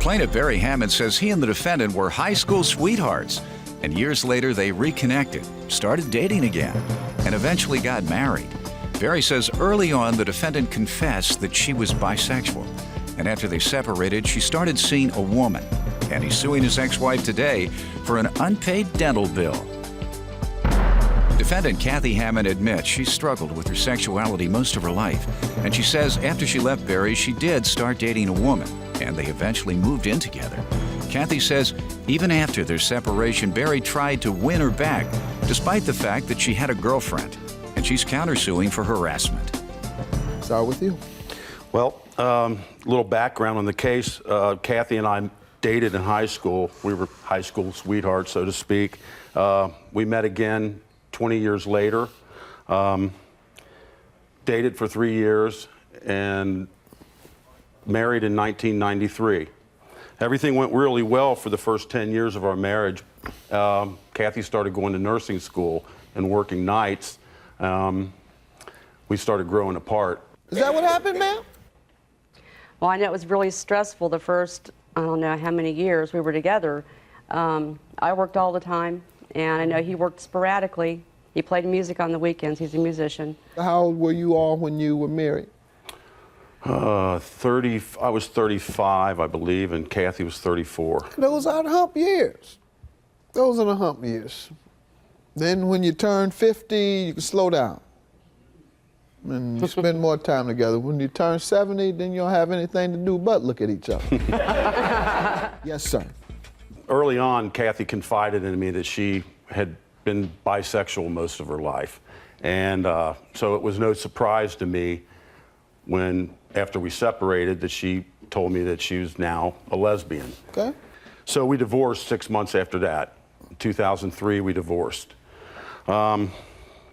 Plaintiff Barry Hammond says he and the defendant were high school sweethearts, and years later they reconnected, started dating again, and eventually got married. Barry says early on the defendant confessed that she was bisexual, and after they separated, she started seeing a woman, and he's suing his ex-wife today for an unpaid dental bill. Defendant Kathy Hammond admits she struggled with her sexuality most of her life, and she says after she left Barry, she did start dating a woman, and they eventually moved in together. Kathy says even after their separation, Barry tried to win her back, despite the fact that she had a girlfriend, and she's countersuing for harassment. Start with you. Well, a little background on the case. Kathy and I dated in high school. We were high school sweethearts, so to speak. We met again 20 years later, dated for 3 years, and married in 1993. Everything went really well for the first 10 years of our marriage. Kathy started going to nursing school and working nights. We started growing apart. Is that what happened, ma'am? Well, I know it was really stressful the first, I don't know how many years we were together. I worked all the time, and I know he worked sporadically. He played music on the weekends. He's a musician. How old were you all when you were married? I was 35, I believe, and Kathy was 34. Those are the hump years. Those are the hump years. Then when you turn 50, you can slow down and you spend more time together. When you turn 70, then you don't have anything to do but look at each other. Yes, sir. Early on, Kathy confided in me that she had been bisexual most of her life. And so it was no surprise to me when, after we separated, that she told me that she was now a lesbian. Okay. So we divorced 6 months after that. In 2003, we divorced. No,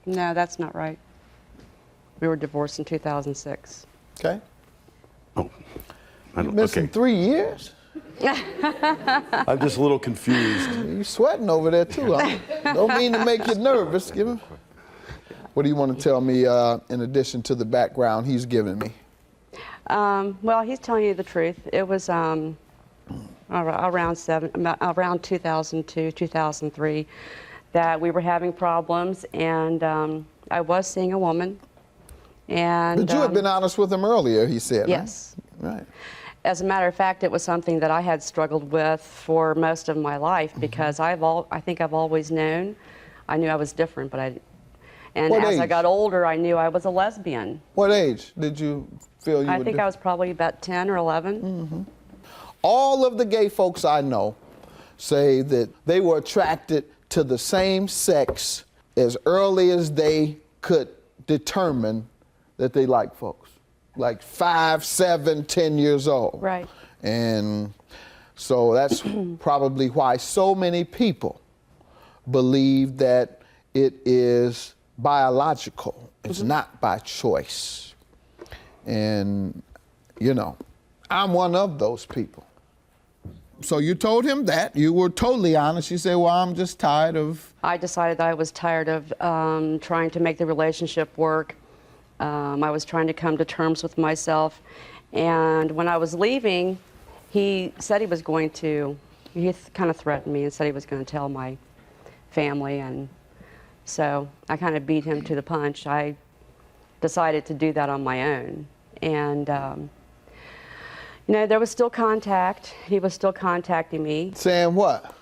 that's not right. We were divorced in 2006. Okay. Oh, You're missing 3 years? I'm just a little confused. You're sweating over there, too. Huh? Don't mean to make you nervous. What do you want to tell me in addition to the background he's giving me? Well, he's telling you the truth. It was around 2002, 2003 that we were having problems, and I was seeing a woman. And, but you had been honest with him earlier, he said. Yes. Right. As a matter of fact, it was something that I had struggled with for most of my life because I think I've always known. I knew I was different, but and What as age? I got older, I knew I was a lesbian. What age did you feel you were I think I was probably about 10 or 11. Mm-hmm. All of the gay folks I know say that they were attracted to the same sex as early as they could determine that they like folks. Like 5, 7, 10 years old. Right. And so that's probably why so many people believe that it is biological. It's not by choice. And, you know, I'm one of those people. So you told him that. You were totally honest. You said, well, I'm just tired of... I decided that I was tired of trying to make the relationship work. I was trying to come to terms with myself. And when I was leaving, he said he was going to, he kind of threatened me and said he was going to tell my family. And so I kind of beat him to the punch. I decided to do that on my own. And, you know, there was still contact. He was still contacting me. Saying what?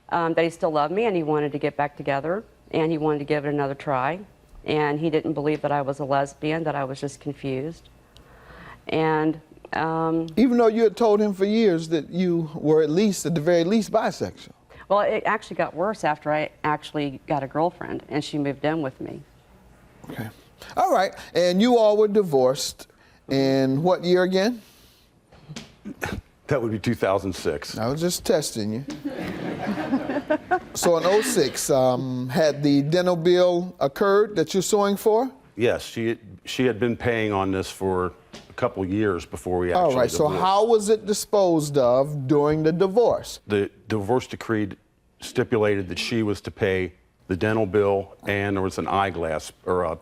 That he still loved me and he wanted to get back together and he wanted to give it another try. And he didn't believe that I was a lesbian, that I was just confused. And even though you had told him for years that you were at the very least, bisexual. Well, it actually got worse after I actually got a girlfriend and she moved in with me. Okay. All right. And you all were divorced in what year again? That would be 2006. I was just testing you. So in 06, had the dental bill occurred that you're suing for? Yes, she had been paying on this for a couple years before we actually All right, so divorced. how was it disposed of during the divorce? The divorce decree stipulated that she was to pay the dental bill and there was an eyeglass or a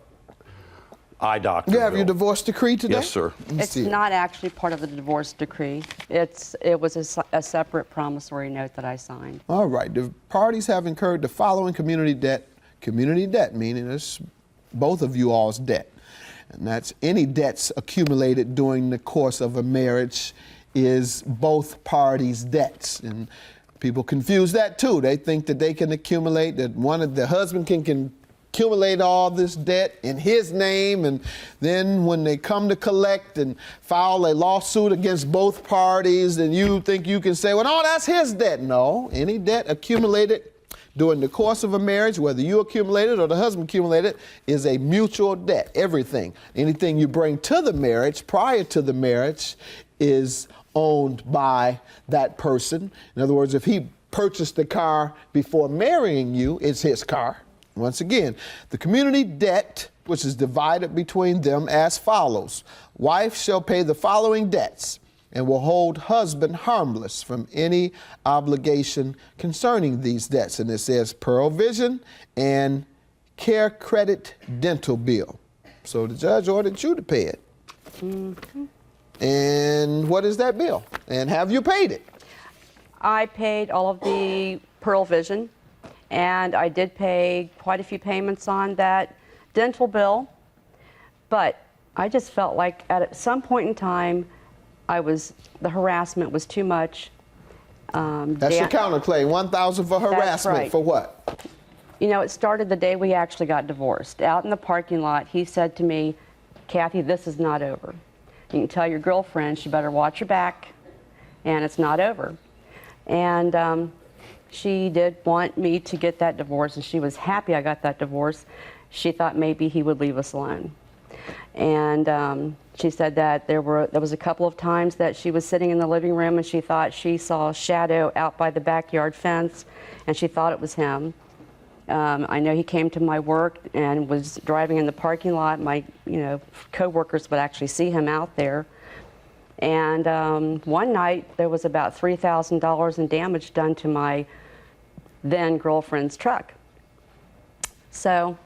eye doctor. You have your bill. divorce decree today? Yes, sir. Let me It's see it. not actually part of the divorce decree. It was a separate promissory note that I signed. All right. The parties have incurred the following community debt. Community debt, meaning it's both of you all's debt. And that's any debts accumulated during the course of a marriage is both parties' debts. And people confuse that too. They think that they can accumulate, that one of the husband can accumulate all this debt in his name, and then when they come to collect and file a lawsuit against both parties, then you think you can say, well, no, that's his debt. No, any debt accumulated during the course of a marriage, whether you accumulated or the husband accumulated, is a mutual debt. Everything, anything you bring to the marriage prior to the marriage is owned by that person. In other words, if he purchased the car before marrying you, it's his car. Once again, the community debt, which is divided between them as follows. Wife shall pay the following debts and will hold husband harmless from any obligation concerning these debts. And it says Pearl Vision and Care Credit Dental Bill. So the judge ordered you to pay it. Mm-hmm. And what is that bill? And have you paid it? I paid all of the Pearl Vision, and I did pay quite a few payments on that dental bill, but I just felt like at some point in time, the harassment was too much. That's your counterclaim, $1,000 for harassment. right. For what? You know, it started the day we actually got divorced. Out in the parking lot, he said to me, Kathy, this is not over. You can tell your girlfriend she better watch her back, and it's not over. And she did want me to get that divorce, and she was happy I got that divorce. She thought maybe he would leave us alone. And she said that there was a couple of times that she was sitting in the living room and she thought she saw a shadow out by the backyard fence, and she thought it was him. I know he came to my work and was driving in the parking lot. My, coworkers would actually see him out there. And one night there was about $3,000 in damage done to my then girlfriend's truck. So,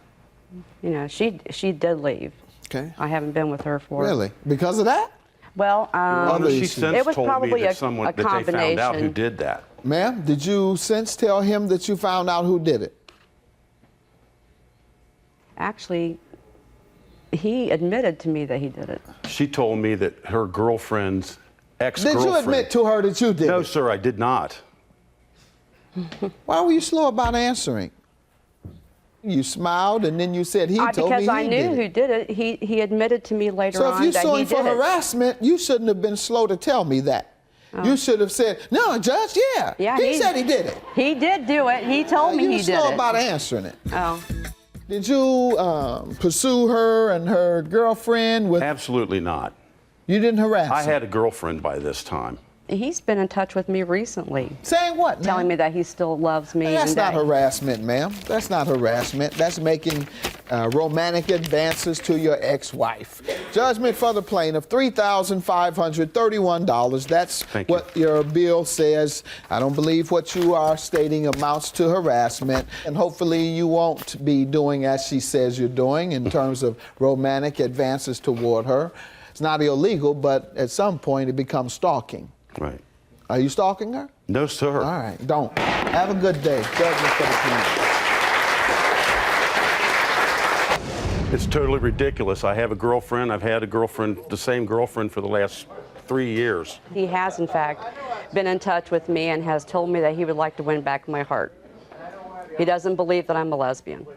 she did leave. Okay. I haven't been with her for. Really? Because of that? Well, Other She issues. since it was told me probably that a someone that they found out who combination. did that. Ma'am, did you since tell him that you found out who did it? Actually, he admitted to me that he did it. She told me that her girlfriend's ex-girlfriend. Did you admit to her that you did No, it? sir, I did not. Why were you slow about answering? You smiled and then you said he told me Because he I knew did who it. did it. He admitted to me later So if on you're that he suing did for it. harassment, you shouldn't have been slow to tell me that. You should have said, no, Judge, yeah. Yeah, he said he did it. He did do it. He told me You he were did slow it. about answering it. Oh. Did you pursue her and her girlfriend with? Absolutely not. You didn't harass I her? had a girlfriend by this time. He's been in touch with me recently, Saying what, telling ma'am? me that he still loves me. That's and not that harassment, ma'am. That's not harassment. That's making romantic advances to your ex-wife. Judgment for the plaintiff, $3,531. That's Thank you. what your bill says. I don't believe what you are stating amounts to harassment. And hopefully you won't be doing as she says you're doing in terms of romantic advances toward her. It's not illegal, but at some point it becomes stalking. Right. Are you stalking her? No, sir. All right, don't. Have a good day. Judgment for the plaintiff. It's totally ridiculous. I have a girlfriend. I've had a girlfriend, the same girlfriend for the last 3 years. he has, in fact, been in touch with me and has told me that he would like to win back my heart. He doesn't believe that I'm a lesbian.